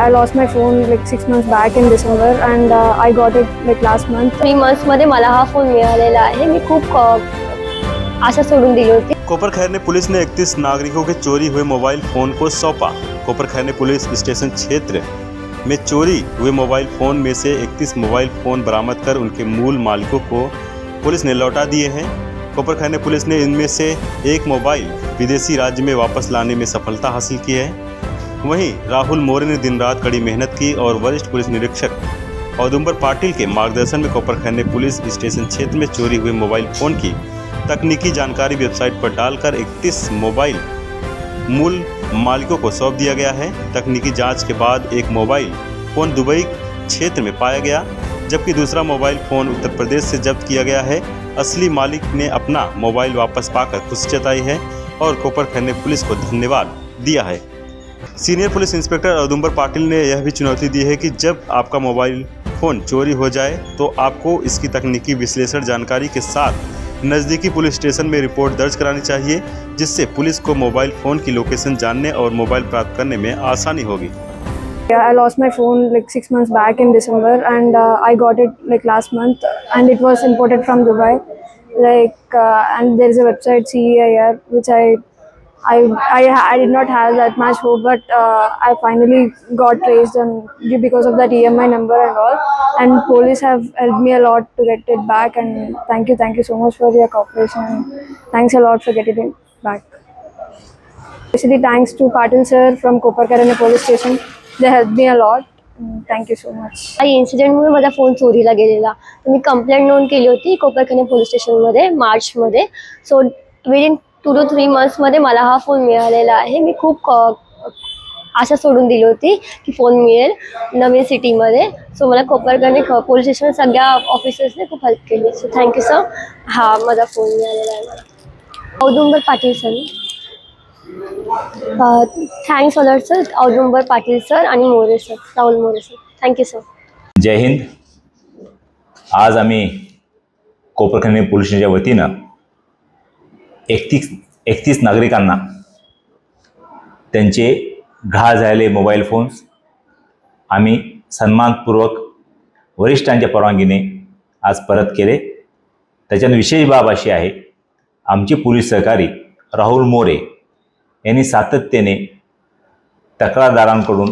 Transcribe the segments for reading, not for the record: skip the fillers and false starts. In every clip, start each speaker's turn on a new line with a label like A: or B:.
A: I lost my phone like 6 months back in December and I got it like last month.
B: 3 months मध्ये मला हा phone मिळालेला आहे. मी खूप आशा सोडून दिली होती.
C: कोपर खैरने पुलिस ने 31 नागरिकों के चोरी हुए मोबाइल फ़ोन को सौंपा। कोपर खैरने पुलिस स्टेशन क्षेत्र में चोरी हुए मोबाइल फ़ोन में से 31 मोबाइल फ़ोन बरामद कर उनके मूल मालिकों को पुलिस ने लौटा दिए हैं। कोपर खैरने पुलिस ने इनमें से एक मोबाइल विदेशी राज्य में वापस लाने में सफलता हासिल की है। वहीं राहुल मोरे ने दिन रात कड़ी मेहनत की और वरिष्ठ पुलिस निरीक्षक औदुंबर पाटिल के मार्गदर्शन में कोपर खैरने पुलिस स्टेशन क्षेत्र में चोरी हुए मोबाइल फ़ोन की तकनीकी जानकारी वेबसाइट पर डालकर 31 मोबाइल मूल मालिकों को सौंप दिया गया है। तकनीकी जांच के बाद एक मोबाइल फ़ोन दुबई क्षेत्र में पाया गया, जबकि दूसरा मोबाइल फ़ोन उत्तर प्रदेश से जब्त किया गया है। असली मालिक ने अपना मोबाइल वापस पाकर खुशी जताई है और कोपर खैरने पुलिस को धन्यवाद दिया है। सीनियर पुलिस इंस्पेक्टर औदुंबर पाटिल ने यह भी चुनौती दी है कि जब आपका मोबाइल फ़ोन चोरी हो जाए तो आपको इसकी तकनीकी विश्लेषण जानकारी के साथ नज़दीकी पुलिस स्टेशन में रिपोर्ट दर्ज करानी चाहिए, जिससे पुलिस को मोबाइल फ़ोन की लोकेशन जानने और मोबाइल प्राप्त करने में आसानी होगी।
A: I lost my phone like 6 months back in December and I got it like last month and it was imported from Dubai. And there is a website CEIR which I did not have that much hope, but I finally got traced and because of that EMI number and all, and police have helped me a lot to get it back, and thank you so much for your cooperation. Thanks a lot for getting it back. Especially thanks to Patil sir from Koper Khairanne police station. They helped me a lot. Thank you so much.
B: या इन्सिडेंटमुळे माझा phone चोरीला गेलेला. मी complaint नोंद केली होती कोपर खैरने police स्टेशनमध्ये मार्चमध्ये. So within 2 to 3 months मध्ये मला हा फोन मिळालेला आहे. मी खूप आशा सोडून दिली होती की फोन मिळेल नवीन सिटीमध्ये. सो मला कोपर खैरने पोलीस स्टेशन सगळ्या ऑफिसर्सने खूप हेल्प केली. So thank you sir. हा माझा फोन मिळालेला आहे मला. Audumbar Patil sir. Thanks a lot sir. Audumbar Patil sir आणि More sir, Rahul More sir. Thank you sir.
D: जय हिंद. आज आम्ही कोपर खैरने पोलीस स्टेशनच्या वतीनं 31 नागरिकांना त्यांचे गहाळ झालेले मोबाईल फोन्स आम्ही सन्मानपूर्वक वरिष्ठांच्या परवानगीने आज परत केले. त्याच्यात विशेष बाब अशी आहे, आमचे पोलीस सहकारी राहुल मोरे यांनी सातत्याने तक्रारदारांकडून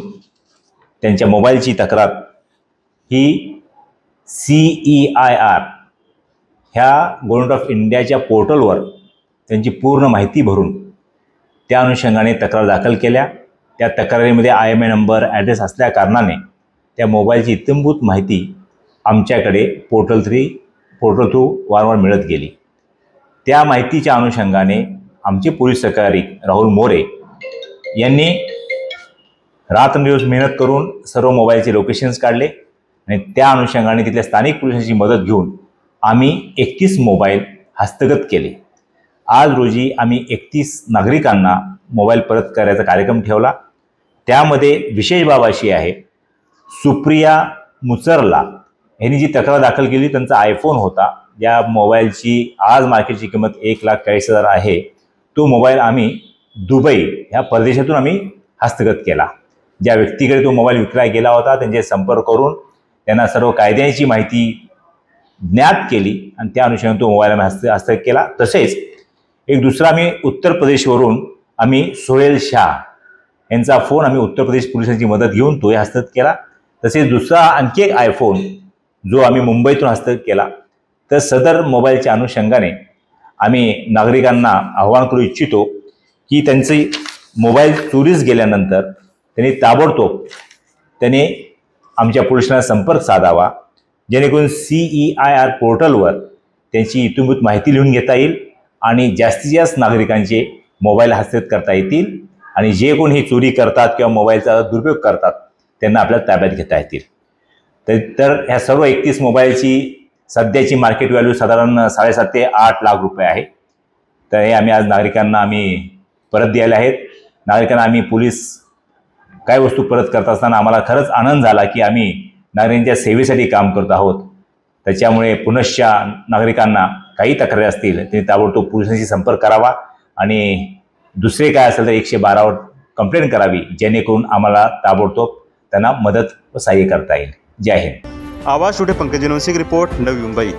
D: त्यांच्या मोबाईलची तक्रार ही CEIR ह्या गव्हर्नमेंट ऑफ इंडियाच्या पोर्टलवर त्यांची पूर्ण माहिती भरून त्या अनुषंगाने तक्रार दाखल केल्या. त्या तक्रारीमध्ये IMEI नंबर ॲड्रेस असल्या कारणाने त्या मोबाईलची इत्थंभूत माहिती आमच्याकडे पोर्टल थ्रू वारंवार मिळत गेली. त्या माहितीच्या अनुषंगाने आमचे पोलीस सहकारी राहुल मोरे यांनी रात्रंदिवस मेहनत करून सर्व मोबाईलचे लोकेशन्स काढले आणि त्या अनुषंगाने तिथल्या स्थानिक पोलिसांची मदत घेऊन आम्ही 31 मोबाईल हस्तगत केले. आज रोजी आम्ही 31 नागरिकांना मोबाईल परत करायचा कार्यक्रम ठेवला. त्यामध्ये विशेष बाब अशी आहे, सुप्रिया मुचरला यांनी जी तक्रार दाखल केली त्यांचा आयफोन होता. या मोबाईलची आज मार्केटची किंमत 1,40,000 आहे. तो मोबाईल आम्ही दुबई ह्या परदेशातून आम्ही हस्तगत केला. ज्या व्यक्तीकडे तो मोबाईल विक्राय गेला होता त्यांचे संपर्क करून त्यांना सर्व कायद्याची माहिती ज्ञात केली आणि त्या अनुषंगाने तो मोबाईल आम्ही हस्तगत केला. तसेच एक दुसरा आम्ही उत्तर प्रदेशवरून आम्ही सोहेल शाह यांचा फोन आम्ही उत्तर प्रदेश पोलिसांची मदत घेऊन तोही हस्तगत केला. तसेच दुसरा आणखी एक आयफोन जो आम्ही मुंबईतून हस्तगत केला. तर सदर मोबाईलच्या अनुषंगाने आम्ही नागरिकांना आवाहन करू इच्छितो की त्यांचे मोबाईल चोरीस गेल्यानंतर त्यांनी ताबडतोब आमच्या पोलिसांना संपर्क साधावा, जेणेकरून CEIR पोर्टलवर त्यांची इत्थंभूत माहिती लिहून घेता येईल आणि जास्तीत जास्त नागरिकांचे मोबाईल हस्तगत करता येतील आणि जे कोण ही चोरी करतात किंवा मोबाईलचा दुरुपयोग करतात त्यांना आपल्या ताब्यात घेता येतील. तर ह्या सर्व 31 मोबाईलची सध्याची मार्केट व्हॅल्यू साधारण 7.5 ते 8 लाख रुपये आहे. तर हे आम्ही आज नागरिकांना परत द्यायला आहेत. नागरिकांना आम्ही पोलीस काय वस्तू परत करत असताना आम्हाला खरंच आनंद झाला की आम्ही नागरिकांच्या सेवेसाठी काम करत आहोत. त्याच्यामुळे पुनश्च नागरिकांना काही तक्रारी असतील त्यांनी ताबडतोब पोलिसांशी संपर्क करावा आणि दुसरे काय असेल तर 112 वर कंप्लेंट करावी, जेणेकरून आम्हाला ताबडतोब त्यांना मदत व सहाय्य करता येईल. जय हिंद.
C: आवाज टुडे पंकज जनवंशी की रिपोर्ट, नवी मुंबई.